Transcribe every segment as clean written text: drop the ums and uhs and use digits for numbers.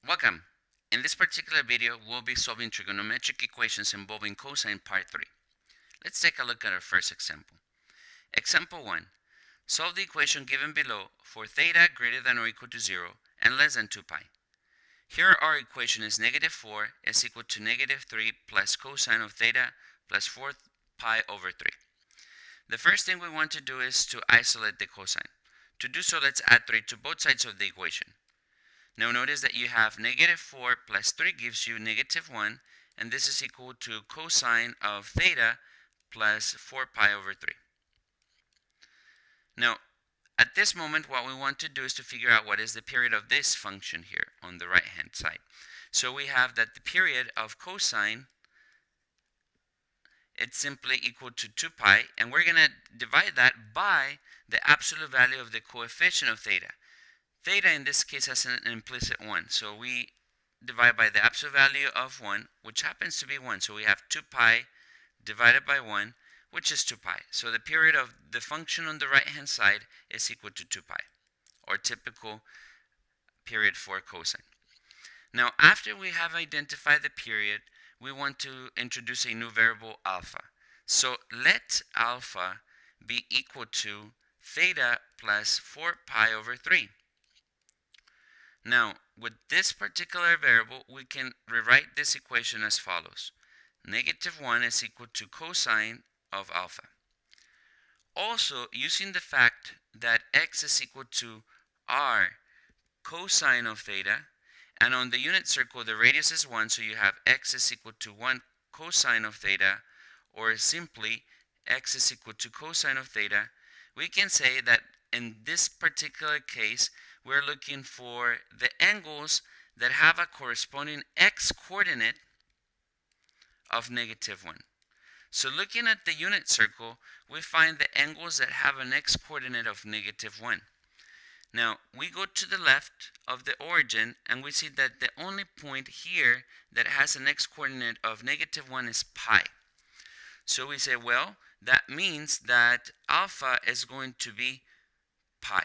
Welcome! In this particular video, we'll be solving trigonometric equations involving cosine part 3. Let's take a look at our first example. Example 1. Solve the equation given below for theta greater than or equal to 0 and less than 2 pi. Here our equation is negative 4 is equal to negative 3 plus cosine of theta plus 4 pi over 3. The first thing we want to do is to isolate the cosine. To do so, let's add 3 to both sides of the equation. Now notice that you have negative 4 plus 3 gives you negative 1, and this is equal to cosine of theta plus 4 pi over 3. Now, at this moment, what we want to do is to figure out what is the period of this function here on the right-hand side. So we have that the period of cosine, it's simply equal to 2 pi, and we're going to divide that by the absolute value of the coefficient of theta. Theta in this case has an implicit 1, so we divide by the absolute value of 1, which happens to be 1. So we have 2 pi divided by 1, which is 2 pi. So the period of the function on the right hand side is equal to 2 pi, or typical period for cosine. Now after we have identified the period, we want to introduce a new variable alpha. So let alpha be equal to theta plus 4 pi over 3. Now, with this particular variable, we can rewrite this equation as follows. Negative 1 is equal to cosine of alpha. Also, using the fact that x is equal to r cosine of theta, and on the unit circle the radius is 1, so you have x is equal to 1 cosine of theta, or simply x is equal to cosine of theta, we can say that in this particular case, we're looking for the angles that have a corresponding x-coordinate of negative 1. So looking at the unit circle, we find the angles that have an x-coordinate of negative 1. Now, we go to the left of the origin, and we see that the only point here that has an x-coordinate of negative 1 is pi. So we say, well, that means that alpha is going to be pi.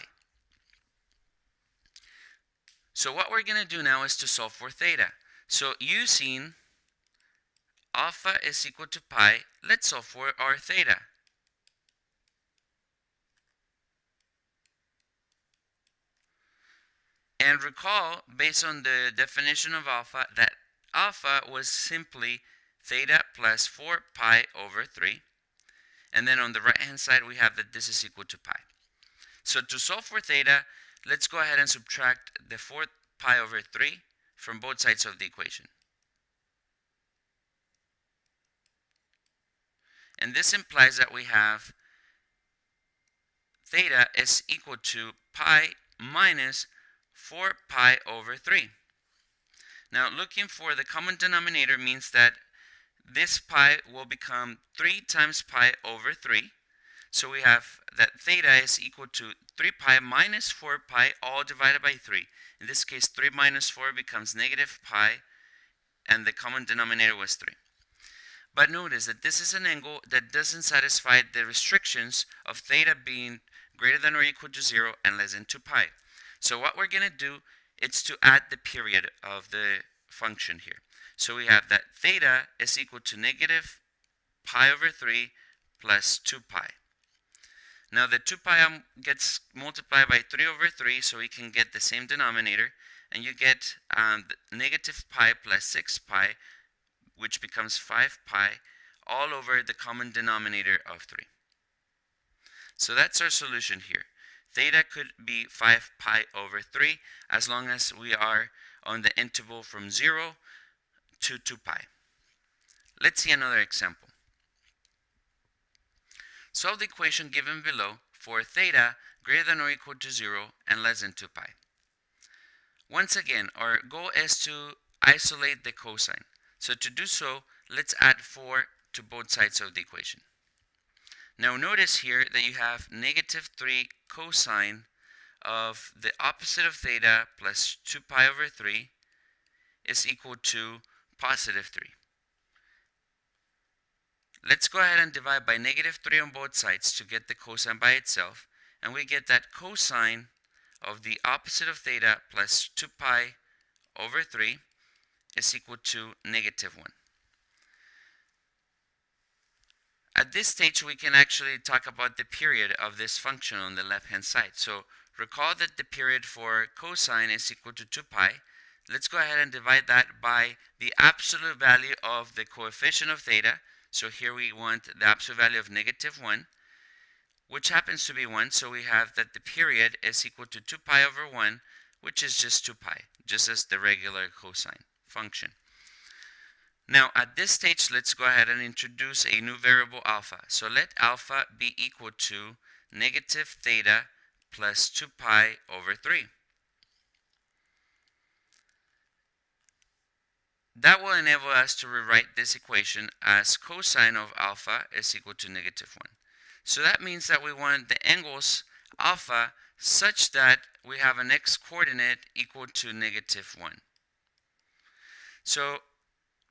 So what we're going to do now is to solve for theta. So using alpha is equal to pi, let's solve for our theta. And recall, based on the definition of alpha, that alpha was simply theta plus 4 pi over 3. And then on the right hand side, we have that this is equal to pi. So to solve for theta, let's go ahead and subtract the 4 pi over 3 from both sides of the equation. And this implies that we have theta is equal to pi minus 4 pi over 3. Now looking for the common denominator means that this pi will become 3 times pi over 3. So we have that theta is equal to 3 pi minus 4 pi all divided by 3. In this case, 3 minus 4 becomes negative pi, and the common denominator was 3. But notice that this is an angle that doesn't satisfy the restrictions of theta being greater than or equal to 0 and less than 2 pi. So what we're going to do is to add the period of the function here. So we have that theta is equal to negative pi over 3 plus 2 pi. Now the 2 pi gets multiplied by 3 over 3, so we can get the same denominator, and you get negative pi plus 6 pi, which becomes 5 pi, all over the common denominator of 3. So that's our solution here. Theta could be 5 pi over 3, as long as we are on the interval from 0 to 2 pi. Let's see another example. Solve the equation given below for theta greater than or equal to 0 and less than 2 pi. Once again, our goal is to isolate the cosine. So to do so, let's add 4 to both sides of the equation. Now notice here that you have negative 3 cosine of the opposite of theta plus 2 pi over 3 is equal to positive 3. Let's go ahead and divide by negative 3 on both sides to get the cosine by itself, and we get that cosine of the opposite of theta plus 2 pi over 3 is equal to negative 1. At this stage, we can actually talk about the period of this function on the left-hand side. So recall that the period for cosine is equal to 2 pi. Let's go ahead and divide that by the absolute value of the coefficient of theta. So here we want the absolute value of negative 1, which happens to be 1. So we have that the period is equal to 2 pi over 1, which is just 2 pi, just as the regular cosine function. Now at this stage, let's go ahead and introduce a new variable alpha. So let alpha be equal to negative theta plus 2 pi over 3. That will enable us to rewrite this equation as cosine of alpha is equal to negative 1. So that means that we want the angles alpha such that we have an x-coordinate equal to negative 1. So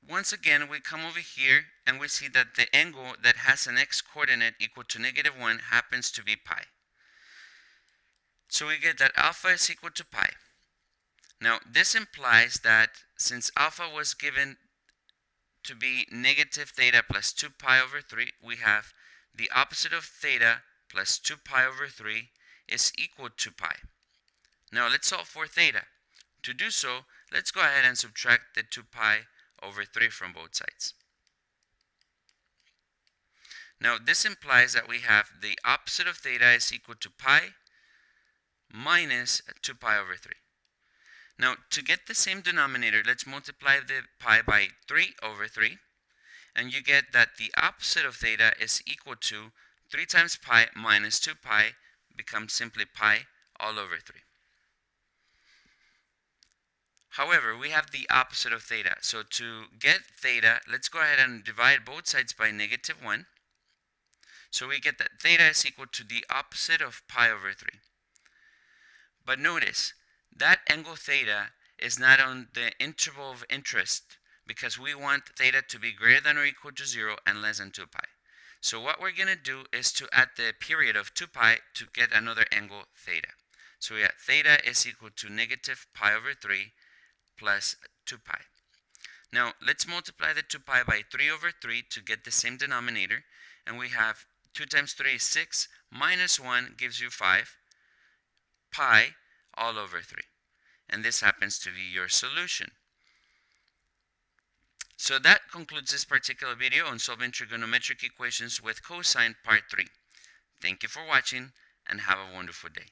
once again, we come over here and we see that the angle that has an x-coordinate equal to negative 1 happens to be pi. So we get that alpha is equal to pi. Now this implies that since alpha was given to be negative theta plus 2 pi over 3, we have the opposite of theta plus 2 pi over 3 is equal to pi. Now let's solve for theta. To do so, let's go ahead and subtract the 2 pi over 3 from both sides. Now this implies that we have the opposite of theta is equal to pi minus 2 pi over 3. Now to get the same denominator, let's multiply the pi by 3 over 3, and you get that the opposite of theta is equal to 3 times pi minus 2 pi becomes simply pi all over 3. However, we have the opposite of theta. So to get theta, let's go ahead and divide both sides by negative 1. So we get that theta is equal to the opposite of pi over 3. But notice, that angle theta is not on the interval of interest because we want theta to be greater than or equal to 0 and less than 2 pi. So what we're going to do is to add the period of 2 pi to get another angle theta. So we have theta is equal to negative pi over 3 plus 2 pi. Now let's multiply the 2 pi by 3 over 3 to get the same denominator, and we have 2 times 3 is 6, minus 1 gives you 5, pi all over 3. And this happens to be your solution. So that concludes this particular video on solving trigonometric equations with cosine part 3. Thank you for watching and have a wonderful day.